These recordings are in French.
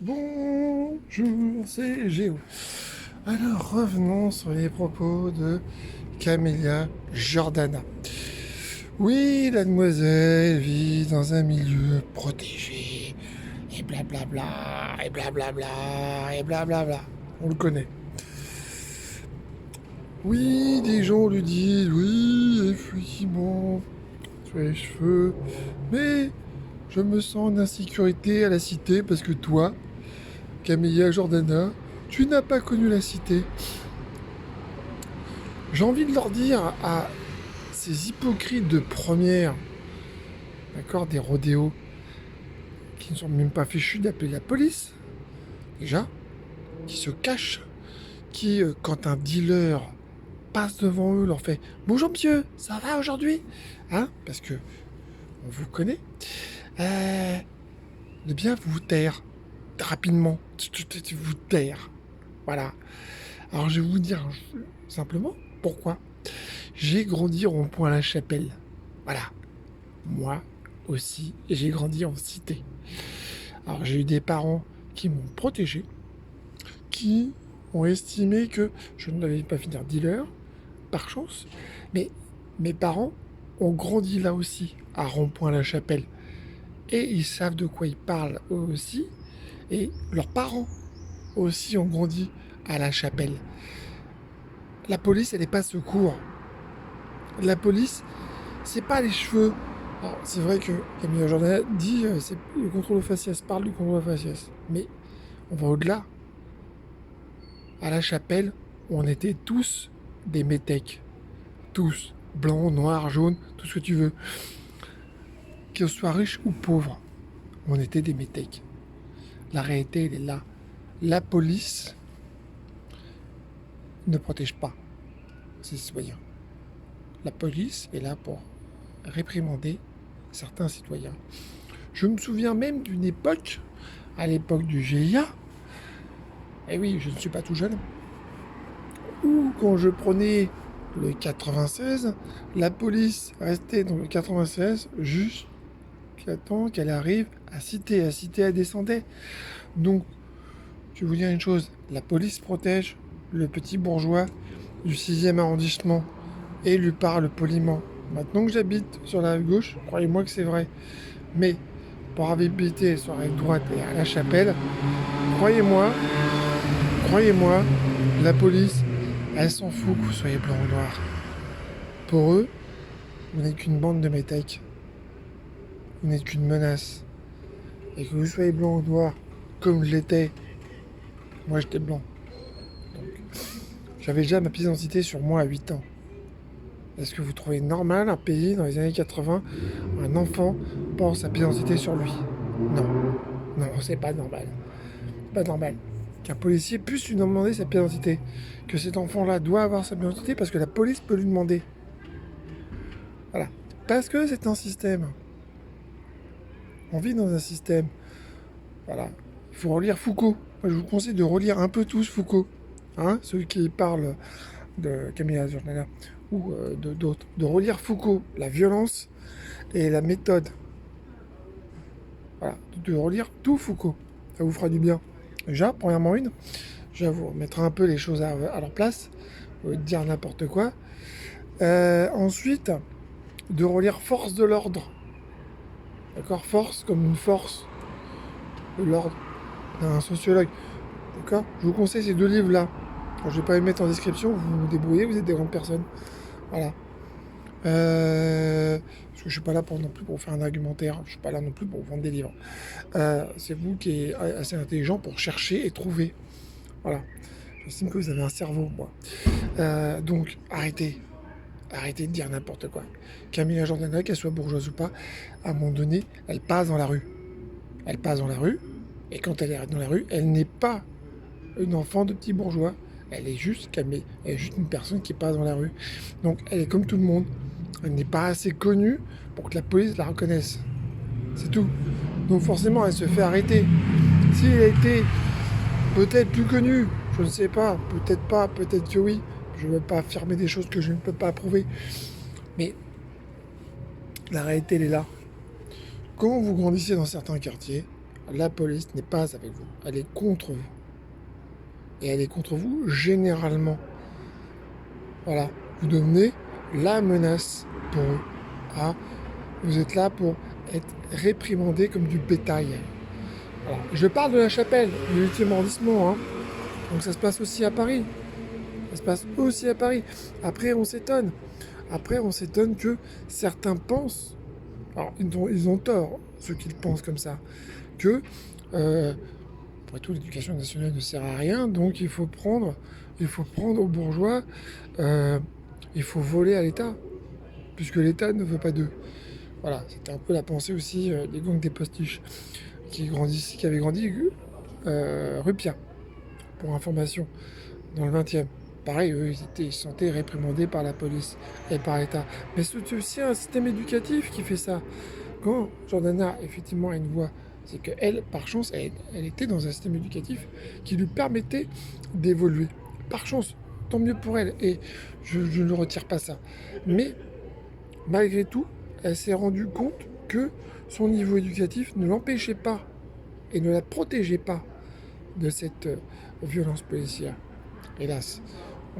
Bonjour, c'est Géo. Alors revenons sur les propos de Camélia Jordana. Oui, la demoiselle vit dans un milieu protégé, et blablabla, et blablabla, et blablabla. On le connaît. Oui, des gens lui disent, oui, effectivement, sur les cheveux, mais je me sens en insécurité à la cité parce que toi, Camélia Jordana, tu n'as pas connu la cité. J'ai envie de leur dire à ces hypocrites de première, d'accord, des rodéos, qui ne sont même pas fichus d'appeler la police, déjà, qui se cachent, qui, quand un dealer passe devant eux, leur fait «Bonjour monsieur, ça va aujourd'hui?» Hein, parce que on vous connaît. De bien vous taire, rapidement, vous taire. Voilà. Alors je vais vous dire simplement pourquoi. J'ai grandi au rond-point La Chapelle. Voilà. Moi aussi, j'ai grandi en cité. Alors j'ai eu des parents qui m'ont protégé, qui ont estimé que je ne devais pas finir dealer, par chance, mais mes parents ont grandi là aussi, à Rond-Point-la-Chapelle. Et ils savent de quoi ils parlent eux aussi, et leurs parents aussi ont grandi à La Chapelle. La police, elle n'est pas secours. La police, c'est pas les cheveux. Alors, c'est vrai que Camille Jordan dit c'est le contrôle au faciès, parle du contrôle au faciès. Mais on va au-delà. À La Chapelle, on était tous des métèques. Tous. Blancs, noirs, jaunes, tout ce que tu veux. Qu'ils soient riches ou pauvres, on était des métèques. La réalité, elle est là. La police ne protège pas ses citoyens. La police est là pour réprimander certains citoyens. Je me souviens même d'une époque, à l'époque du GIA, et oui, je ne suis pas tout jeune, où quand je prenais le 96, la police restait dans le 96 jusqu'à temps qu'elle arrive à Cité. À Cité, elle descendait. Donc, je vais vous dire une chose, la police protège le petit bourgeois du 6e arrondissement et lui parle poliment. Maintenant que j'habite sur la rive gauche, croyez-moi que c'est vrai. Mais pour habiter sur la rive droite et à La Chapelle, croyez-moi, croyez-moi, la police, elle s'en fout que vous soyez blanc ou noir. Pour eux, vous n'êtes qu'une bande de métèques. Vous n'êtes qu'une menace. Et que vous soyez blanc ou noir, comme je l'étais, moi j'étais blanc. Donc, j'avais déjà ma pièce d'identité sur moi à 8 ans. Est-ce que vous trouvez normal un pays dans les années 80, un enfant porte sa pièce d'identité sur lui? Non. Non, c'est pas normal. Pas normal. Qu'un policier puisse lui demander sa pièce d'identité. Que cet enfant-là doit avoir sa pièce d'identité parce que la police peut lui demander. Voilà. Parce que c'est un système. On vit dans un système. Voilà. Il faut relire Foucault. Moi, je vous conseille de relire un peu tous Foucault. Hein, ceux qui parlent de Camille Azurnana ou de d'autres. De relire Foucault, la violence et la méthode. Voilà. De relire tout Foucault. Ça vous fera du bien. Déjà, premièrement je vais vous mettre un peu les choses à leur place, dire n'importe quoi. Ensuite, de relire Force de l'ordre. D'accord? Force comme une force de l'ordre d'un sociologue. D'accord? Je vous conseille ces deux livres-là. Alors, je ne vais pas les mettre en description, vous vous débrouillez, vous êtes des grandes personnes. Voilà. Parce que je suis pas là pour non plus pour faire un argumentaire, je suis pas là non plus pour vendre des livres. C'est vous qui êtes assez intelligent pour chercher et trouver. Voilà. J'estime que vous avez un cerveau, moi. Donc, arrêtez. Arrêtez de dire n'importe quoi. Camille Jordana, qu'elle soit bourgeoise ou pas, à un moment donné, elle passe dans la rue. Elle passe dans la rue, et quand elle est dans la rue, elle n'est pas une enfant de petit bourgeois. Elle est juste Camille. Elle est juste une personne qui passe dans la rue. Donc, elle est comme tout le monde. Elle n'est pas assez connue pour que la police la reconnaisse. C'est tout. Donc, forcément, elle se fait arrêter. Si elle a été peut-être plus connue, je ne sais pas, peut-être pas, peut-être que oui. Je ne veux pas affirmer des choses que je ne peux pas prouver. Mais la réalité, elle est là. Quand vous grandissez dans certains quartiers, la police n'est pas avec vous, elle est contre vous. Et elle est contre vous généralement. Voilà, vous devenez la menace pour eux. Ah, vous êtes là pour être réprimandé comme du bétail. Voilà. Je parle de la Chapelle, du 8e arrondissement. Hein. Donc ça se passe aussi à Paris. Ça se passe aussi à Paris. Après, on s'étonne. Après, on s'étonne que certains pensent, alors ils ont tort, ceux qui le pensent comme ça, que, après tout, l'éducation nationale ne sert à rien, donc il faut prendre aux bourgeois, euh, il faut voler à l'État, puisque l'État ne veut pas d'eux. Voilà, c'était un peu la pensée aussi des gangs des postiches, qui avaient grandi rue Pierre, pour information, dans le 20e. Pareil, eux, ils se sentaient réprimandés par la police et par l'État. Mais c'est aussi un système éducatif qui fait ça. Quand Jordana, effectivement, a une voix, c'est qu'elle, par chance, elle était dans un système éducatif qui lui permettait d'évoluer. Par chance, tant mieux pour elle. Et je ne retire pas ça. Mais, malgré tout, elle s'est rendue compte que son niveau éducatif ne l'empêchait pas et ne la protégeait pas de cette violence policière. Hélas,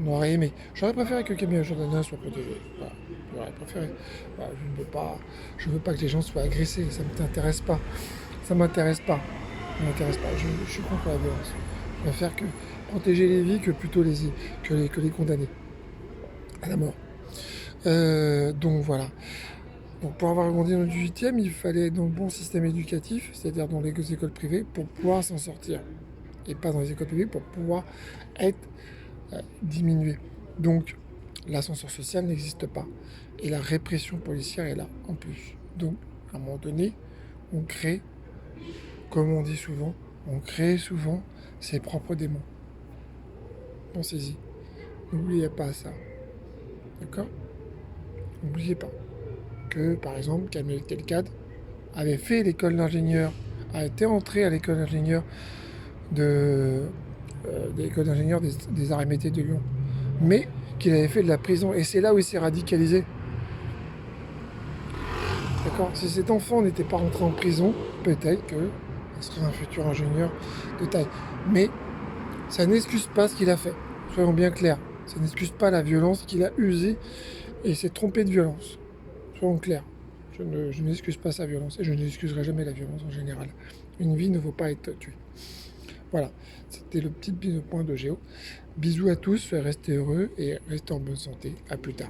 on aurait aimé. J'aurais préféré que Camille Jordana soit protégée. Voilà. J'aurais préféré. Voilà, je veux pas que les gens soient agressés. Ça ne t'intéresse pas. Ça m'intéresse pas. Ça m'intéresse pas. Je suis contre la violence. Je préfère que protéger les vies que plutôt que les condamner à la mort. Donc voilà. Donc pour avoir grandi dans le 18e, il fallait être dans le bon système éducatif, c'est-à-dire dans les écoles privées, pour pouvoir s'en sortir. Et pas dans les écoles privées pour pouvoir être diminué. Donc l'ascenseur social n'existe pas. Et la répression policière est là en plus. Donc à un moment donné, on crée, comme on dit souvent, on crée souvent ses propres démons. Pensez-y. N'oubliez pas ça. D'accord? N'oubliez pas que, par exemple, Camille Telcade avait fait l'école d'ingénieur, a été entré à l'école d'ingénieur de l'école d'ingénieur des arts et métiers de Lyon. Mais qu'il avait fait de la prison. Et c'est là où il s'est radicalisé. D'accord? Si cet enfant n'était pas rentré en prison, peut-être qu'il serait un futur ingénieur de taille. Mais ça n'excuse pas ce qu'il a fait. Soyons bien clairs. Ça n'excuse pas la violence qu'il a usée et s'est trompé de violence. Soyons clairs. Je n'excuse pas sa violence et je n'excuserai jamais la violence en général. Une vie ne vaut pas être tuée. Voilà, c'était le petit point de Géo. Bisous à tous, restez heureux et restez en bonne santé. À plus tard.